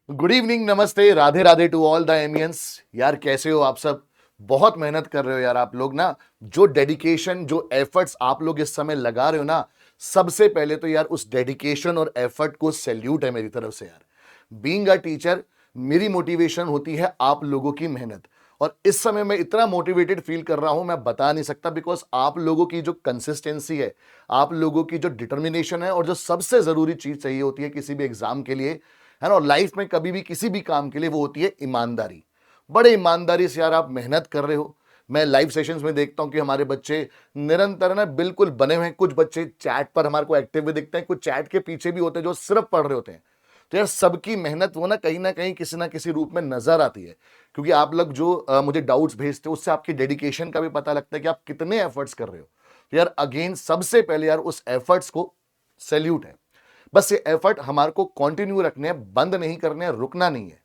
Good evening, नमस्ते, Radhe Radhe to all the Amians. यार कैसे हो आप सब? बहुत मेहनत कर रहे हो यार आप लोग ना। जो डेडिकेशन, जो एफर्ट्स आप लोग इस समय लगा रहे हो ना, सबसे पहले तो यार उस डेडिकेशन और एफर्ट को सैल्यूट है मेरी तरफ से यार। बीइंग अ टीचर, मेरी मोटिवेशन होती है आप लोगों की मेहनत। और इस समय मैं इतना मोटिवेटेड फील कर रहा हूं, मैं बता नहीं सकता, बिकॉज आप लोगों की जो कंसिस्टेंसी है, आप लोगों की जो डिटर्मिनेशन है, और जो सबसे जरूरी चीज चाहिए होती है किसी भी एग्जाम के लिए, है ना, और लाइफ में कभी भी किसी भी काम के लिए, वो होती है ईमानदारी। बड़े ईमानदारी से यार आप मेहनत कर रहे हो। मैं लाइव सेशंस में देखता हूं कि हमारे बच्चे निरंतर ना बिल्कुल बने हुए हैं। कुछ बच्चे चैट पर हमारे को एक्टिव भी दिखते हैं, कुछ चैट के पीछे भी होते हैं जो सिर्फ पढ़ रहे होते हैं। तो यार सबकी मेहनत वो ना कहीं किसी ना किसी रूप में नजर आती है, क्योंकि आप लोग जो मुझे डाउट्स भेजते हो उससे आपकी डेडिकेशन का भी पता लगता है कि आप कितने एफर्ट्स कर रहे हो। तो यार अगेन सबसे पहले यार उस एफर्ट्स को सैल्यूट है। बस ये एफर्ट हमारे को कंटिन्यू रखने हैं, बंद नहीं करने हैं, रुकना नहीं है।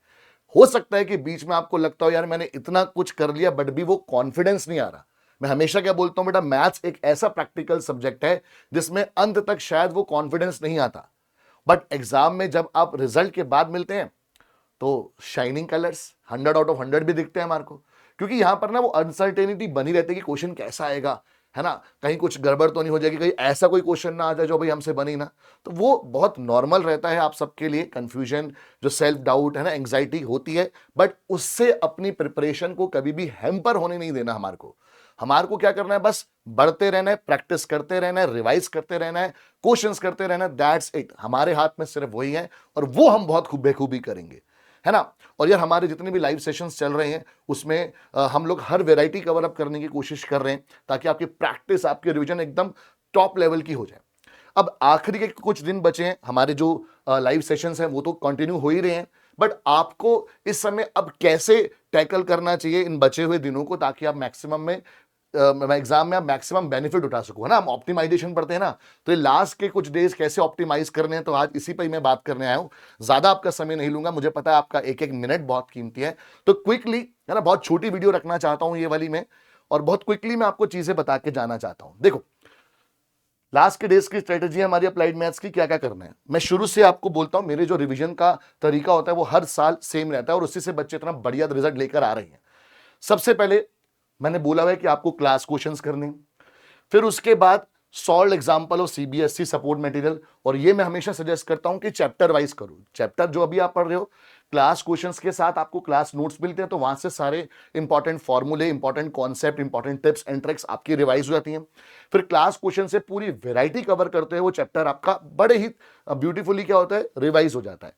हो सकता है कि बीच में आपको लगता हो यार मैंने इतना कुछ कर लिया बट भी वो कॉन्फिडेंस नहीं आ रहा। मैं हमेशा क्या बोलता हूं बेटा, मैथ्स एक ऐसा प्रैक्टिकल सब्जेक्ट है जिसमें अंत तक शायद वो कॉन्फिडेंस नहीं आता, बट एग्जाम में जब आप रिजल्ट के बाद मिलते हैं तो शाइनिंग कलर्स 100 आउट ऑफ 100 भी दिखते हैं हमारे को। क्योंकि यहां पर ना वो अनसर्टेनिटी बनी रहती है कि क्वेश्चन कैसा आएगा, है ना, कहीं कुछ गड़बड़ तो नहीं हो जाएगी, कहीं ऐसा कोई क्वेश्चन ना आ जाए जो भाई हमसे बनी ना। तो वो बहुत नॉर्मल रहता है आप सबके लिए, कंफ्यूजन, जो सेल्फ डाउट है ना, एंग्जाइटी होती है। बट उससे अपनी प्रिपरेशन को कभी भी हैम्पर होने नहीं देना। हमारे को क्या करना है, बस बढ़ते रहना है, प्रैक्टिस करते रहना है, रिवाइज करते रहना है, क्वेश्चंस करते रहना है। That's it. हमारे हाथ में सिर्फ वही है, और वो हम बहुत खूब बेखूबी करेंगे, है ना। और यार हमारे जितने भी लाइव सेशंस चल रहे हैं उसमें हम लोग हर वैरायटी कवर अप करने की कोशिश कर रहे हैं, ताकि आपकी प्रैक्टिस, आपकी रिवीजन एकदम टॉप लेवल की हो जाए। अब आखिरी के कुछ दिन बचे हैं, हमारे जो लाइव सेशंस हैं वो तो कंटिन्यू हो ही रहे हैं, बट आपको इस समय अब कैसे टैकल करना चाहिए इन बचे हुए दिनों को, ताकि आप मैक्सिमम में एग्जाम में आप मैक्सिमम बेनिफिट उठा सको, है ना। हम ऑप्टिमाइजेशन पढ़ते हैं ना, तो ये लास्ट के कुछ डेज कैसे ऑप्टिमाइज करने हैं, तो आज इसी पर ही मैं बात करने आया हूं। ज्यादा आपका समय नहीं लूंगा, मुझे पता है आपका एक एक मिनट बहुत कीमती है। तो क्विकली, है ना, बहुत छोटी वीडियो रखना चाहता हूं ये वाली में, और बहुत क्विकली मैं आपको चीजें बता के जाना चाहता हूं। देखो, लास्ट के डेज की स्ट्रेटेजी है हमारी अप्लाइड मैथ्स की, क्या क्या करना है मैं शुरू से आपको बोलता हूं। मेरे जो रिवीजन का तरीका होता है वो हर साल सेम रहता है, और उसी से बच्चे इतना बढ़िया रिजल्ट लेकर आ रहे हैं। सबसे पहले मैंने बोला हुआ है कि आपको क्लास क्वेश्चंस करने हैं, फिर उसके बाद solve example of CBSE support material. और ये मैं हमेशा सजेस्ट करता हूं कि चैप्टर वाइज करो। चैप्टर जो अभी आप पढ़ रहे हो, क्लास क्वेश्चंस के साथ आपको क्लास नोट्स मिलते हैं, तो वहां से सारे इंपॉर्टेंट फॉर्मूले, important concept, important tips and tricks आपकी रिवाइज हो जाती हैं। फिर क्लास क्वेश्चन से पूरी वेराइटी कवर करते हैं, वो चैप्टर आपका बड़े ही ब्यूटीफुली क्या होता है, रिवाइज हो जाता है।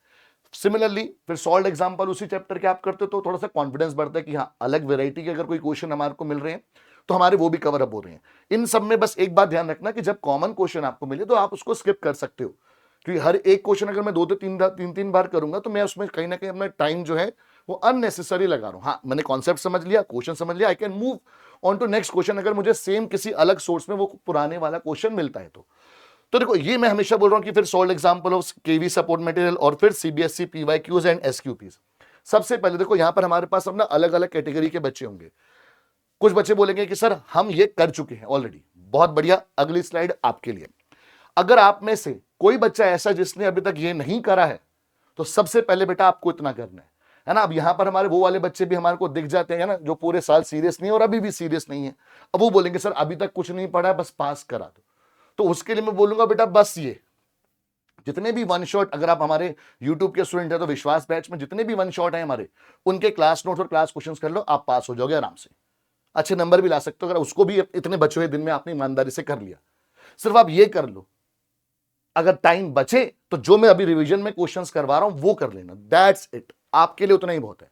सिमिलरली फिर सॉल्व एग्जाम्पल उसी चैप्टर के आप करते हो, तो थोड़ा सा कॉन्फिडेंस बढ़ता है कि हाँ, अलग वेराइटी के अगर कोई क्वेश्चन हमारे को मिल रहे हैं तो हमारे वो भी कवर अप हो रहे हैं। इन सब में बस एक बात ध्यान रखना कि जब कॉमन क्वेश्चन आपको मिले तो आप उसको स्किप कर सकते हो, क्योंकि हर एक क्वेश्चन अगर मैं दो दो तीन बार करूंगा तो मैं उसमें कहीं ना कहीं अपना टाइम जो है वो अननेसेसरी लगा रहा हूं। हाँ, मैंने कॉन्सेप्ट समझ लिया, क्वेश्चन समझ लिया, I can move on to next question, अगर मुझे सेम किसी अलग सोर्स में वो पुराने वाला क्वेश्चन मिलता है तो देखो, ये मैं हमेशा बोल रहा हूं कि फिर solve example of KV support material, और फिर सीबीएसई पीवाईक्यूज एंड एसक्यूपीज। सबसे पहले देखो, यहां पर हमारे पास अपना अलग अलग कैटेगरी के बच्चे होंगे। कुछ बच्चे बोलेंगे कि सर हम ये कर चुके हैं ऑलरेडी, बहुत बढ़िया, अगली स्लाइड आपके लिए। अगर आप में से कोई बच्चा ऐसा जिसने अभी तक ये नहीं करा है, तो सबसे पहले बेटा आपको इतना करना है ना। अब यहां पर हमारे वो वाले बच्चे भी हमारे को दिख जाते हैं ना, जो पूरे साल सीरियस नहीं है और अभी भी सीरियस नहीं है। अब वो बोलेंगे सर अभी तक कुछ नहीं पढ़ा है, बस पास करा दो। तो उसके लिए मैं बोलूंगा बेटा, बस ये जितने भी वन शॉट, अगर आप हमारे यूट्यूब के स्टूडेंट हैं तो विश्वास बैच में जितने भी वन शॉट हैं हमारे, उनके क्लास नोट्स और क्लास क्वेश्चंस कर लो, आप पास हो जाओगे आराम से, अच्छे नंबर भी ला सकते हो। अगर उसको भी इतने बचे हुए दिन में आपने ईमानदारी से कर लिया, सिर्फ आप ये कर लो। अगर टाइम बचे तो जो मैं अभी रिवीजन में क्वेश्चंस करवा रहा हूं वो कर लेना, दैट्स इट, आपके लिए उतना ही बहुत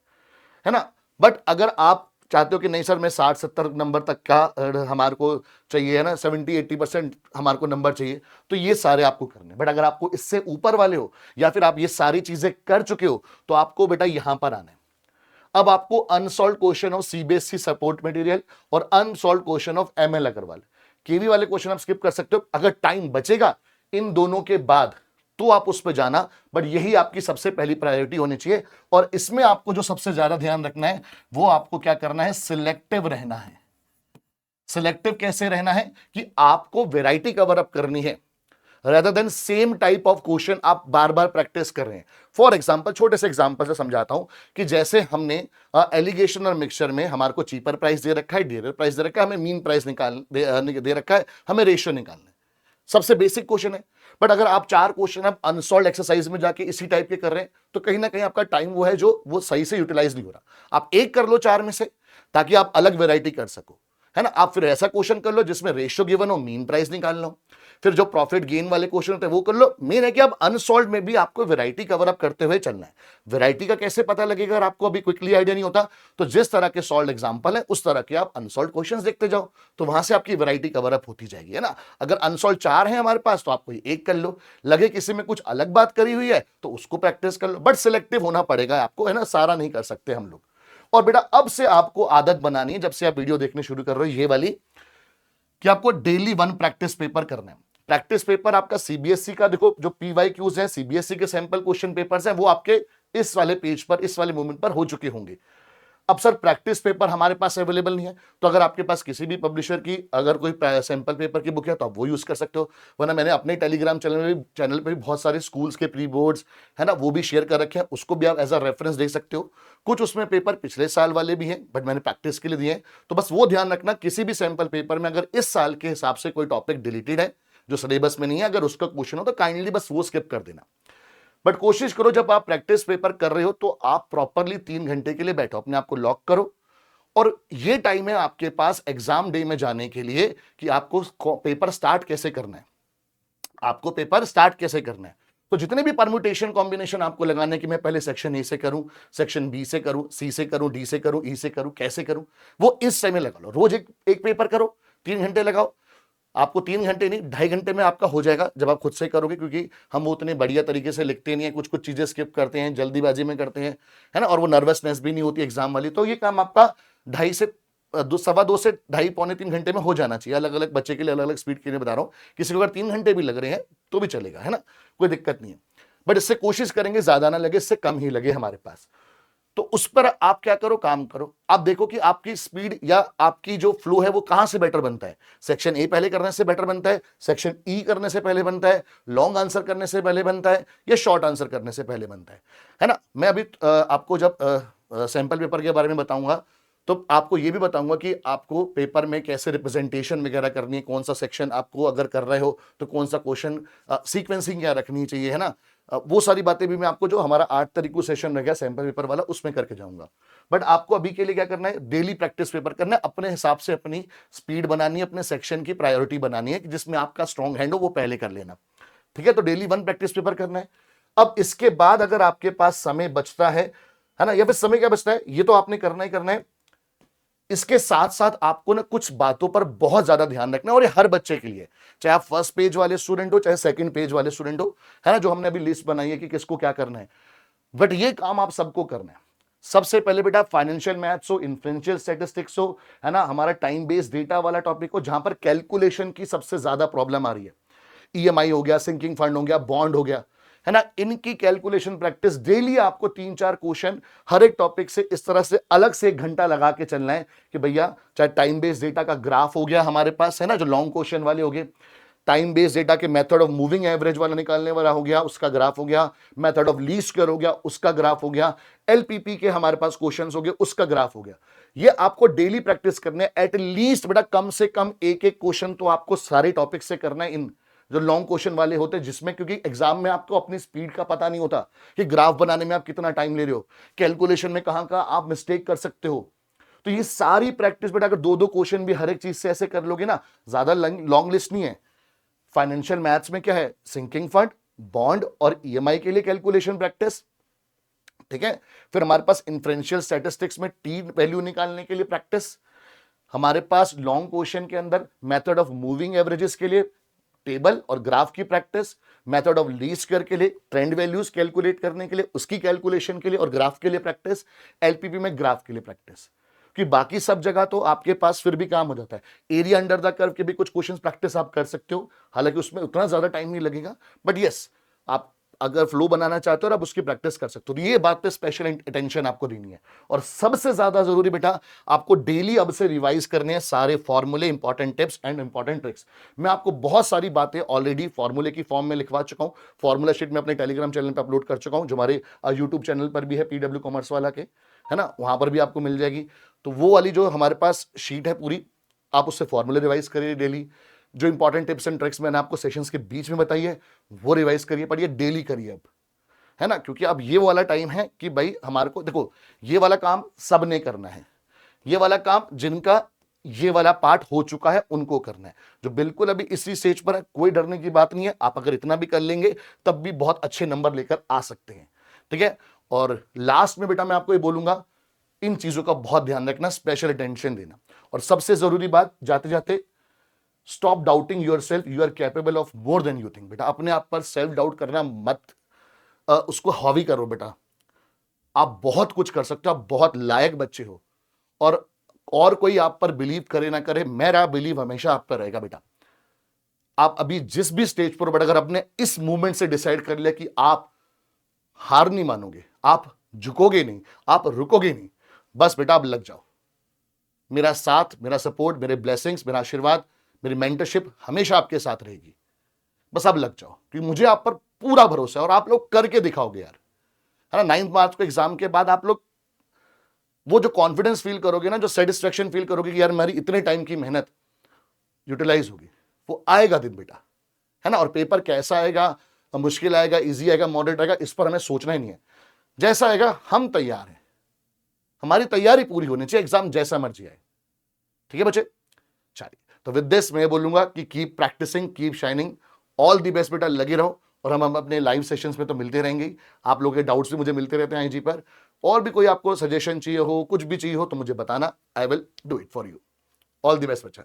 है ना। बट अगर आप चाहते हो कि नहीं सर मैं 60-70 नंबर तक का हमारे को चाहिए, है ना, 70-80% हमारे को नंबर चाहिए, तो ये सारे आपको करने। बट अगर आपको इससे ऊपर वाले हो, या फिर आप ये सारी चीजें कर चुके हो, तो आपको बेटा यहां पर आना है। अब आपको unsolved question of CBSE support material और unsolved question of ML Agarwal, KV वाले क्वेश्चन आप स्किप कर सकते हो। अगर टाइम बचेगा इन दोनों के बाद तो आप उस पर जाना, बट यही आपकी सबसे पहली प्रायोरिटी होनी चाहिए। और इसमें आपको जो सबसे ज्यादा ध्यान रखना है, वो आपको क्या करना है, सिलेक्टिव रहना है। सिलेक्टिव कैसे रहना है कि आपको वैरायटी कवर अप करनी है। Rather than same type of question आप बार बार प्रैक्टिस कर रहे हैं। फॉर एग्जाम्पल, छोटे से एग्जाम्पल से समझाता हूं कि जैसे हमने एलिगेशन और मिक्सचर में हमारे को चीपर प्राइस दे रखा है, डियरर प्राइस दे रखा है, हमें मीन प्राइस दे रखा है, हमें रेशियो निकालना है। सबसे बेसिक क्वेश्चन है। बट अगर आप 4 क्वेश्चन आप अनसॉल्व एक्सरसाइज में जाके इसी टाइप के कर रहे हैं तो कहीं ना कहीं आपका टाइम वो है जो वो सही से यूटिलाइज नहीं हो रहा। आप एक कर लो 4 में से, ताकि आप अलग वेराइटी कर सको, है ना। आप फिर ऐसा क्वेश्चन कर लो जिसमें रेशियो गिवन हो, मीन प्राइस निकालना हो। फिर जो प्रॉफिट गेन वाले क्वेश्चन होते हैं वो कर लो। मेन है कि आप अनसॉल्व में भी आपको वैरायटी कवर अप करते हुए चलना है। वैरायटी का कैसे पता लगेगा अगर आपको अभी क्विकली आइडिया नहीं होता? तो जिस तरह के सॉल्व एग्जांपल है उस तरह के आप अनसॉल्व क्वेश्चंस देखते जाओ, तो वहां से आपकी वैरायटी कवर अप होती जाएगी, है ना। अगर अनसॉल्व 4 है हमारे पास तो आप कोई एक कर लो, लगे किसी में कुछ अलग बात करी हुई है तो उसको प्रैक्टिस कर लो। बट सिलेक्टिव होना पड़ेगा आपको, है ना, सारा नहीं कर सकते हम लोग। और बेटा अब से आपको आदत बनानी है, जब से आप वीडियो देखने शुरू कर रहे हो ये वाली, कि आपको डेली 1 प्रैक्टिस पेपर करना है। प्रैक्टिस पेपर आपका सीबीएसई का, देखो जो पीवाईक्यूज है, सीबीएसई के सैंपल क्वेश्चन पेपर्स हैं, वो आपके इस वाले पेज पर, इस वाले मोमेंट पर हो चुके होंगे। अब सर प्रैक्टिस पेपर हमारे पास अवेलेबल नहीं है, तो अगर आपके पास किसी भी पब्लिशर की अगर कोई सैंपल पेपर की बुक है तो आप वो यूज कर सकते हो। वरना मैंने अपने टेलीग्राम चैनल पे भी बहुत सारे स्कूल्स के प्री बोर्ड्स, है ना, वो भी शेयर कर रखे हैं, उसको भी आप एज अ रेफरेंस देख सकते हो। कुछ उसमें पेपर पिछले साल वाले भी हैं, बट मैंने प्रैक्टिस के लिए दिए हैं। तो बस वो ध्यान रखना, किसी भी सैंपल पेपर में अगर इस साल के हिसाब से कोई टॉपिक डिलीटेड है जो सिलेबस में नहीं है, अगर उसका क्वेश्चन हो तो काइंडली बस वो स्किप कर देना। बट कोशिश करो जब आप प्रैक्टिस पेपर कर रहे हो तो आप प्रॉपरली 3 घंटे के लिए बैठो, अपने आप को लॉक करो। और ये टाइम है आपके पास एग्जाम डे में जाने के लिए कि आपको पेपर स्टार्ट कैसे करना है, आपको पेपर स्टार्ट कैसे करना है। तो जितने भी परम्यूटेशन कॉम्बिनेशन आपको लगाने कि मैं पहले सेक्शन ए से करूं, सेक्शन बी से करूं, सी से करूं, डी से करूं, ई से करूं, कैसे करूं, वो इस समय लगा लो। रोज एक पेपर करो, 3 घंटे लगाओ। आपको 3 घंटे नहीं, 2.5 घंटे में आपका हो जाएगा जब आप खुद से करोगे, क्योंकि हम वो उतने बढ़िया तरीके से लिखते नहीं है, कुछ कुछ चीजें स्किप करते हैं, जल्दीबाजी में करते हैं, है ना, और वो नर्वसनेस भी नहीं होती एग्जाम वाली। तो ये काम आपका 2.5 से 2.25 से 2.5 पौने 3 घंटे में हो जाना चाहिए। अलग अलग बच्चे के लिए अलग अलग स्पीड के लिए बता रहा हूँ। किसी को अगर 3 घंटे भी लग रहे हैं तो भी चलेगा, है ना, कोई दिक्कत नहीं है। बट इससे कोशिश करेंगे ज्यादा ना लगे, इससे कम ही लगे हमारे पास। तो उस पर आप क्या करो, काम करो। आप देखो कि आपकी स्पीड या आपकी जो फ्लो है वो कहां से बेटर बनता है। सेक्शन ए पहले करने से बेटर बनता है, सेक्शन ई करने से पहले बनता है, लॉन्ग आंसर करने से पहले बनता है, या शॉर्ट आंसर करने से पहले बनता है ना। मैं अभी आपको जब सैंपल पेपर के बारे में बताऊंगा तो आपको ये भी बताऊंगा कि आपको पेपर में कैसे रिप्रेजेंटेशन वगैरह करनी है, कौन सा सेक्शन आपको अगर कर रहे हो तो कौन सा क्वेश्चन, सीक्वेंसिंग क्या रखनी चाहिए, है ना। वो सारी बातें भी मैं आपको, जो हमारा 8 तारीख को सेशन रह गया सैंपल पेपर वाला, उसमें करके जाऊंगा। बट आपको अभी के लिए क्या करना है, डेली प्रैक्टिस पेपर करना है, अपने हिसाब से अपनी स्पीड बनानी है, अपने सेक्शन की प्रायोरिटी बनानी है कि जिसमें आपका स्ट्रॉन्ग हैंड हो वो पहले कर लेना, ठीक है। तो डेली 1 प्रैक्टिस पेपर करना है। अब इसके बाद अगर आपके पास समय बचता है ना, या फिर समय क्या बचता है, ये तो आपने करना ही करना है। इसके साथ साथ आपको ना कुछ बातों पर बहुत ज्यादा ध्यान रखना है, और ये हर बच्चे के लिए, चाहे आप फर्स्ट पेज वाले स्टूडेंट हो चाहे सेकंड पेज वाले स्टूडेंट हो, है ना, जो हमने अभी लिस्ट बनाई है कि किसको क्या करना है। बट ये काम आप सबको करना है। सबसे पहले बेटा फाइनेंशियल मैथ्स हो, इन्फ्लुएंशियल स्टैटिस्टिक्स हो, है ना, हमारा टाइम बेस्ड डेटा वाला टॉपिक हो, जहां पर कैलकुलेशन की सबसे ज्यादा प्रॉब्लम आ रही है। ईएमआई हो गया, सिंकिंग फंड हो गया, बॉन्ड हो गया, है ना, इनकी कैलकुलेशन प्रैक्टिस डेली आपको 3-4 क्वेश्चन हर एक टॉपिक से इस तरह से अलग से 1 घंटा लगा के चलना है कि भैया, चाहे टाइम बेस्ड डेटा का ग्राफ हो गया हमारे पास, है ना, जो लॉन्ग क्वेश्चन वाले हो गए, टाइम बेस्ड डेटा के मेथड ऑफ मूविंग एवरेज वाला निकालने वाला हो गया, उसका ग्राफ हो गया, मेथड ऑफ लीस्ट स्क्वायर हो गया, उसका ग्राफ हो गया, एलपीपी के हमारे पास क्वेश्चंस हो गए, उसका ग्राफ हो गया। ये आपको डेली प्रैक्टिस करने हैं। एटलीस्ट बेटा कम से कम एक एक क्वेश्चन तो आपको सारे टॉपिक से करना है, इन जो लॉन्ग क्वेश्चन वाले होते हैं, जिसमें क्योंकि एग्जाम में आपको अपनी स्पीड का पता नहीं होता कि ग्राफ बनाने में आप कितना टाइम ले रहे हो, कैलकुलेशन में कहां कहां आप मिस्टेक कर सकते हो। तो ये सारी प्रैक्टिस बेटा अगर 2-2 क्वेश्चन भी हर एक चीज से ऐसे कर लोगे ना, ज्यादा लॉन्ग लिस्ट नहीं है। फाइनेंशियल मैथ्स में क्या है, सिंकिंग फंड, बॉन्ड और ईएमआई के लिए कैलकुलेशन प्रैक्टिस, ठीक है। फिर हमारे पास इन्फ्लुएंशियल स्टैटिस्टिक्स में टी वैल्यू निकालने के लिए प्रैक्टिस, हमारे पास लॉन्ग क्वेश्चन के अंदर मेथड ऑफ मूविंग एवरेजेस के लिए टेबल और ग्राफ की practice, method of least square के लिए ट्रेंड वैल्यूज कैलकुलेट करने के लिए उसकी कैलकुलेशन के लिए और ग्राफ के लिए प्रैक्टिस, एलपीपी में ग्राफ के लिए प्रैक्टिस। कि बाकी सब जगह तो आपके पास फिर भी काम हो जाता है। एरिया अंडर द कर्व के भी कुछ क्वेश्चंस प्रैक्टिस आप कर सकते हो, हालांकि उसमें उतना ज्यादा टाइम नहीं लगेगा, बट यस, आप अगर फ्लो बनाना चाहते हो और आप उसकी प्रैक्टिस कर सकते हो, तो ये बात पे स्पेशल अटेंशन आपको देनी है। और सबसे ज्यादा जरूरी बेटा, आपको डेली अब से रिवाइज करने हैं सारे फॉर्मूले, important tips and important tricks. मैं आपको बहुत सारी बातें ऑलरेडी फॉर्मूले की फॉर्म में लिखवा चुका हूं, फॉर्मूला शीट में अपने टेलीग्राम चैनल पर अपलोड कर चुका हूं, जो हमारे यूट्यूब चैनल पर भी है, पीडब्ल्यू कॉमर्स वाला के, है ना, वहां पर भी आपको मिल जाएगी। तो वो वाली जो हमारे पास शीट है पूरी, आप उससे फॉर्मूले रिवाइज करिए डेली। जो इंपॉर्टेंट टिप्स एंड ट्रिक्स मैंने आपको सेशंस के बीच में बताई है, वो रिवाइज करिए, पढ़िए, डेली करिए अब, है ना, क्योंकि अब ये वाला टाइम है कि भाई हमारे को देखो, ये वाला काम सबने करना है, ये वाला काम जिनका ये वाला पार्ट हो चुका है उनको करना है। जो बिल्कुल अभी इसी स्टेज पर है, कोई डरने की बात नहीं है, आप अगर इतना भी कर लेंगे तब भी बहुत अच्छे नंबर लेकर आ सकते हैं, ठीक है। और लास्ट में बेटा मैं आपको ये बोलूंगा, इन चीजों का बहुत ध्यान रखना, स्पेशल अटेंशन देना। और सबसे जरूरी बात, जाते जाते, stop doubting yourself, you are capable of more than you think. बेटा अपने आप पर सेल्फ डाउट करना मत, उसको हावी करो बेटा, आप बहुत कुछ कर सकते हो, आप बहुत लायक बच्चे हो। और कोई आप पर बिलीव करे ना करे, मेरा बिलीव हमेशा आप पर रहेगा बेटा। आप अभी जिस भी स्टेज पर बेटा, अगर अपने इस मूवमेंट से डिसाइड कर लिया कि आप हार नहीं मानोगे, आप झुकोगे नहीं, आप रुकोगे नहीं, बस बेटा आप लग जाओ। मेरा साथ, मेरा सपोर्ट, मेरे ब्लेसिंग्स, मेरा आशीर्वाद, मेरी मेंटरशिप हमेशा आपके साथ रहेगी। बस आप लग जाओ, क्योंकि मुझे आप पर पूरा भरोसा है और आप लोग करके दिखाओगे यार, है ना। 9 मार्च को एग्जाम के बाद आप लोग वो जो कॉन्फिडेंस फील करोगे ना, जो सेटिस्फेक्शन फील करोगे कि यार मेरी इतने टाइम की मेहनत यूटिलाइज होगी, वो आएगा दिन बेटा, है ना। और पेपर कैसा आएगा, मुश्किल आएगा, इजी आएगा, मॉडरेट आएगा, इस पर हमें सोचना ही नहीं है। जैसा आएगा हम तैयार हैं, हमारी तैयारी पूरी होनी चाहिए, एग्जाम जैसा मर्जी आए, ठीक है बच्चे। चलिए, तो विद दिस मैं बोलूंगा कि keep practising, keep shining, all the best बेटा, लगे रहो। और हम अपने लाइव सेशंस में तो मिलते रहेंगे ही, आप लोगों के डाउट्स भी मुझे मिलते रहते हैं आईजी पर। और भी कोई आपको सजेशन चाहिए हो, कुछ भी चाहिए हो, तो मुझे बताना, I will do it for you. All the best बच्चा।